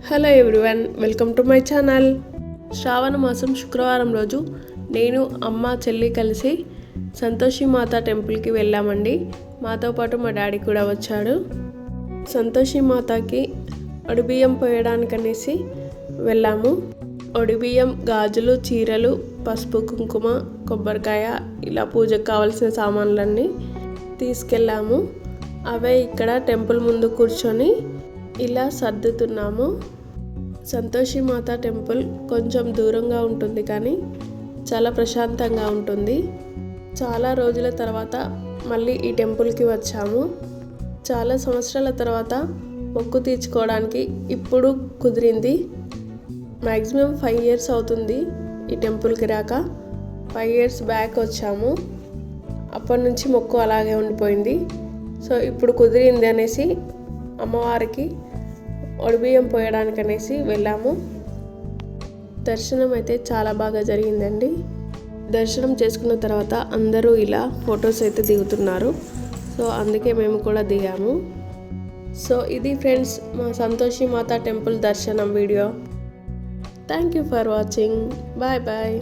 Hello everyone, welcome to my channel. శ్రావణ మాసం శుక్రవారం రోజు నేను అమ్మ చెల్లి కలిసి సంతోషి మాత టెంపుల్కి వెళ్ళామండి. మాతో పాటు మా డాడీ కూడా వచ్చాడు. సంతోషి మాతకి ఒడిబియ్యం పోయడానికనేసి వెళ్ళాము. ఒడిబియ్యం, గాజులు, చీరలు, పసుపు, కుంకుమ, కొబ్బరికాయ, ఇలా పూజకు కావాల్సిన సామాన్లన్నీ తీసుకెళ్ళాము. అవే ఇక్కడ టెంపుల్ ముందు కూర్చొని ఇలా సర్దుతున్నాము. సంతోషి మాత టెంపుల్ కొంచెం దూరంగా ఉంటుంది, కానీ చాలా ప్రశాంతంగా ఉంటుంది. చాలా రోజుల తర్వాత మళ్ళీ ఈ టెంపుల్కి వచ్చాము. చాలా సంవత్సరాల తర్వాత మొక్కు తీర్చుకోవడానికి ఇప్పుడు కుదిరింది. మ్యాక్సిమం 5 years అవుతుంది ఈ టెంపుల్కి రాక. 5 years బ్యాక్ వచ్చాము. అప్పటి నుంచి మొక్కు అలాగే ఉండిపోయింది. సో ఇప్పుడు కుదిరింది అనేసి అమ్మవారికి ఒడిబియ్యం పోయడానికి అనేసి వెళ్ళాము. దర్శనం అయితే చాలా బాగా జరిగిందండి. దర్శనం చేసుకున్న తర్వాత అందరూ ఇలా ఫొటోస్ అయితే దిగుతున్నారు. సో అందుకే మేము కూడా దిగాము. సో ఇది ఫ్రెండ్స్, మా సంతోషి మాత టెంపుల్ దర్శనం వీడియో. Thank you for watching. Bye bye.